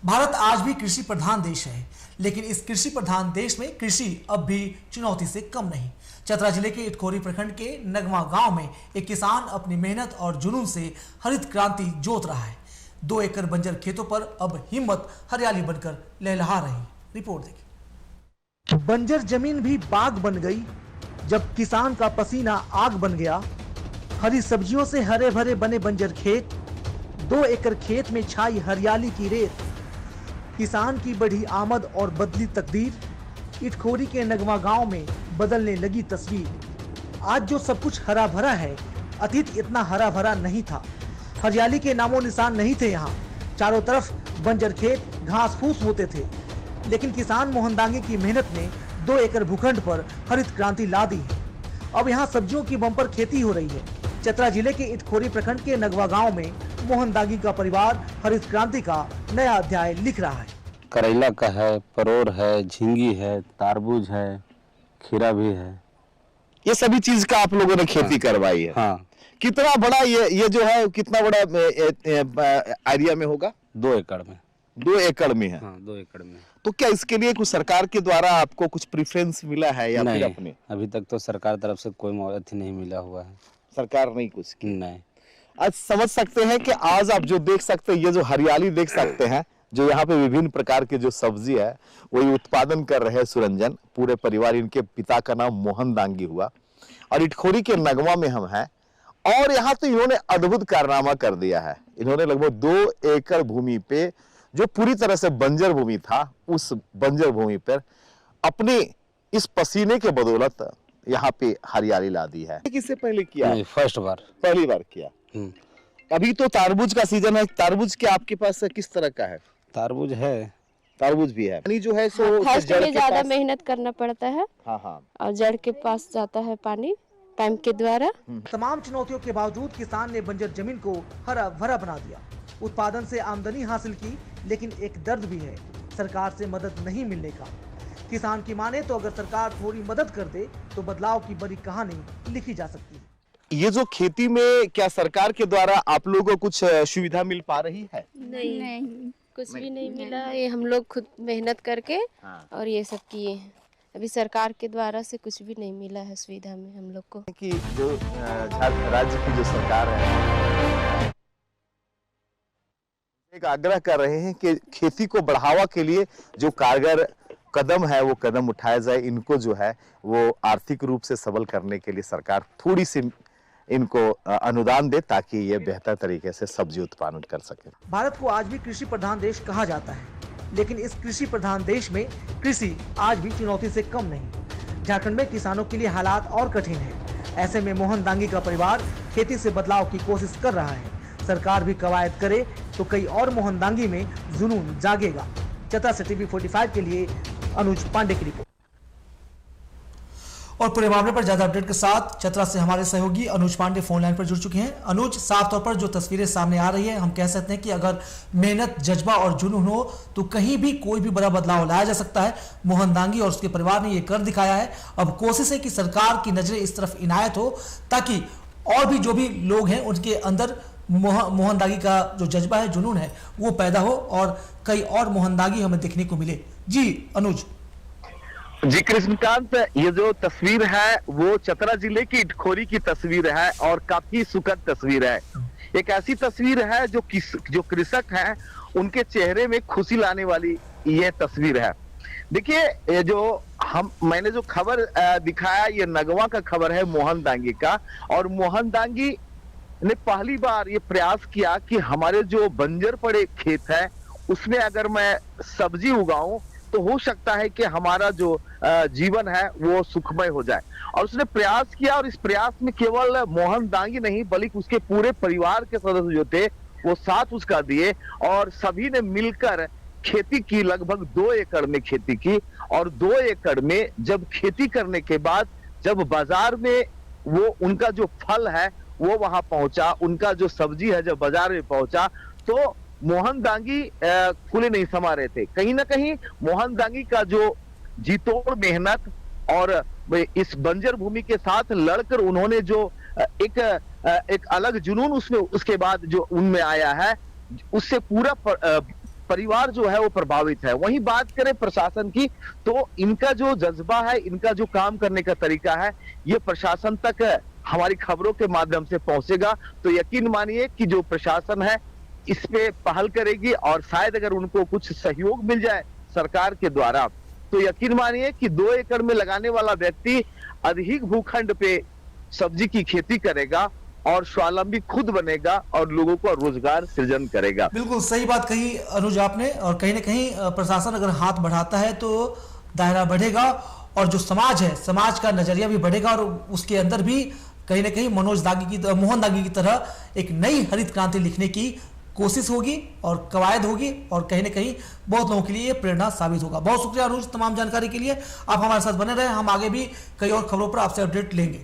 भारत आज भी कृषि प्रधान देश है, लेकिन इस कृषि प्रधान देश में कृषि अब भी चुनौती से कम नहीं। चतरा जिले के इटखोरी प्रखंड के नगवा गांव में एक किसान अपनी मेहनत और जुनून से हरित क्रांति जोत रहा है। 2 एकड़ बंजर खेतों पर अब हिम्मत हरियाली बनकर लहलहा रही। रिपोर्ट देखिए। बंजर जमीन भी बाग बन गई जब किसान का पसीना आग बन गया। हरी सब्जियों से हरे भरे बने बंजर खेत, 2 एकड़ खेत में छाई हरियाली की रेत। किसान की बढ़ी आमद और बदली तकदीर। इटखोरी के नगवा गांव में बदलने लगी तस्वीर। आज जो सब कुछ हरा भरा है, अतीत इतना हरा भरा नहीं था। हरियाली के नामो निशान नहीं थे यहाँ। चारों तरफ बंजर खेत, घास फूस होते थे, लेकिन किसान मोहन दांगे की मेहनत ने 2 एकड़ भूखंड पर हरित क्रांति ला दी है। अब यहाँ सब्जियों की बम्पर खेती हो रही है। चतरा जिले के इटखोरी प्रखंड के नगवा गांव में मोहन दांगी का परिवार हरित क्रांति का नया अध्याय लिख रहा है। करेला का है, परोर है, झींगी है, तारबूज है, खीरा भी है। ये सभी चीज का आप लोगों ने खेती करवाई है। हाँ। कितना बड़ा ये जो है, कितना बड़ा एरिया में होगा? 2 एकड़ में। 2 एकड़ में है। हाँ, 2 एकड़ में। तो क्या इसके लिए कुछ सरकार के द्वारा आपको कुछ प्रेफरेंस मिला है या फिर अपने? अभी तक तो सरकार तरफ से कोई अथी नहीं मिला हुआ है। सरकार नहीं कुछ की? नहीं। आज समझ सकते हैं कि आज आप जो देख सकते हैं, ये जो हरियाली देख सकते हैं, जो यहाँ पे विभिन्न प्रकार के जो सब्जी है वही उत्पादन कर रहे हैं सुरंजन। पूरे परिवार, इनके पिता का नाम मोहन दांगी हुआ और इटखोरी के नगवा में हम हैं। और यहाँ तो इन्होंने अद्भुत कारनामा कर दिया है। इन्होंने लगभग 2 एकड़ भूमि पे, जो पूरी तरह से बंजर भूमि था, उस बंजर भूमि पर अपने इस पसीने के बदौलत यहाँ पे हरियाली ला दी है। किससे पहले किया? नहीं, फर्स्ट बार, पहली बार किया। अभी तो तारबूज का सीजन है। तारबूज के आपके पास किस तरह का है? तारबूज है। तारबूज भी है। पानी जो है सो फर्स्ट में ज्यादा मेहनत करना पड़ता है। हाँ। और जड़ के पास जाता है पानी पाइप के द्वारा। तमाम चुनौतियों के बावजूद किसान ने बंजर जमीन को हरा भरा बना दिया। उत्पादन से आमदनी हासिल की, लेकिन एक दर्द भी है, सरकार से मदद नहीं मिलने का। किसान की माने तो अगर सरकार थोड़ी मदद कर दे तो बदलाव की बड़ी कहानी लिखी जा सकती है। ये जो खेती में क्या सरकार के द्वारा आप लोगों को कुछ सुविधा मिल पा रही है? नहीं, कुछ भी नहीं मिला। ये हम लोग खुद मेहनत करके और ये सब किए हैं। अभी सरकार के द्वारा से कुछ भी नहीं मिला है सुविधा में हम लोग को। कि जो राज्य की जो सरकार है, एक आग्रह कर रहे हैं कि खेती को बढ़ावा के लिए जो कारगर कदम है वो कदम उठाया जाए। इनको जो है वो आर्थिक रूप से सबल करने के लिए सरकार थोड़ी सी इनको अनुदान दे, ताकि ये बेहतर तरीके से सब्जी उत्पादन कर सके। भारत को आज भी कृषि प्रधान देश कहा जाता है, लेकिन इस कृषि प्रधान देश में कृषि आज भी चुनौती से कम नहीं। झारखंड में किसानों के लिए हालात और कठिन है। ऐसे में मोहन दांगी का परिवार खेती से बदलाव की कोशिश कर रहा है। सरकार भी कवायद करे तो कई और मोहन दांगी में जुनून जागेगा। चतरा से टीवी 45 के लिए अनुज पांडे की रिपोर्ट। और पूरे मामले पर ज्यादा अपडेट के साथ चतरा से हमारे सहयोगी अनुज पांडे फोन लाइन पर जुड़ चुके हैं। अनुज, साफ तौर पर जो तस्वीरें सामने आ रही है, हम कह सकते हैं कि अगर मेहनत, जज्बा और जुनून हो तो कहीं भी कोई भी बड़ा बदलाव लाया जा सकता है। मोहन दांगी और उसके परिवार ने यह कर दिखाया है। अब कोशिश है कि सरकार की नजरें इस तरफ इनायत हो, ताकि और भी जो भी लोग हैं उनके अंदर मोहन दांगी का जो जज्बा है, जुनून है, वो पैदा हो और कई और मोहन दांगी हमें देखने को मिले। जी अनुज। जी कृष्णकांत, ये जो तस्वीर है वो चतरा जिले की इटखोरी की तस्वीर है और काफी सुखद तस्वीर है। एक ऐसी तस्वीर है जो कृषक हैं उनके चेहरे में खुशी लाने वाली ये तस्वीर है। देखिए, ये जो मैंने जो खबर दिखाया, ये नगवा का खबर है मोहन दांगी का। और मोहन दांगी ने पहली बार ये प्रयास किया कि हमारे जो बंजर पड़े खेत है उसमें अगर मैं सब्जी उगाऊं तो हो सकता है कि हमारा जो जीवन है वो सुखमय हो जाए। और उसने प्रयास किया, और इस प्रयास में केवल मोहन दांगी नहीं बल्कि उसके पूरे परिवार के सदस्य जो थे वो साथ उसका दिए और सभी ने मिलकर खेती की। लगभग 2 एकड़ में खेती की, और 2 एकड़ में जब खेती करने के बाद जब बाजार में वो उनका जो फल है वो वहां पहुंचा, उनका जो सब्जी है जब बाजार में पहुंचा, तो मोहन दांगी खुले नहीं समा रहे थे। कहीं ना कहीं मोहन दांगी का जो जीतोड़ मेहनत और इस बंजर भूमि के साथ लड़कर उन्होंने जो एक अलग जुनून उसमें उसके बाद जो उनमें आया है, उससे पूरा परिवार जो है वो प्रभावित है। वहीं बात करें प्रशासन की, तो इनका जो जज्बा है, इनका जो काम करने का तरीका है, ये प्रशासन तक हमारी खबरों के माध्यम से पहुंचेगा। तो यकीन मानिए कि जो प्रशासन है इस पे पहल करेगी और शायद अगर उनको कुछ सहयोग मिल जाए सरकार के द्वारा, तो यकीन मानिए कि 2 एकड़ में लगाने वाला व्यक्ति अधिक भूखंड पे सब्जी की खेती करेगा और स्वावलंबी खुद बनेगा और लोगों को रोजगार सृजन करेगा। बिल्कुल सही बात कही अनुज आपने, और कहीं ना कहीं प्रशासन अगर हाथ बढ़ाता है तो दायरा बढ़ेगा और जो समाज है, समाज का नजरिया भी बढ़ेगा और उसके अंदर भी कहीं ना कहीं मोहन दागी की तरह एक नई हरित क्रांति लिखने की कोशिश होगी और कवायद होगी और कहीं ना कहीं बहुत लोगों के लिए प्रेरणा साबित होगा। बहुत शुक्रिया अनुज तमाम जानकारी के लिए। आप हमारे साथ बने रहे, हम आगे भी कई और खबरों पर आपसे अपडेट लेंगे।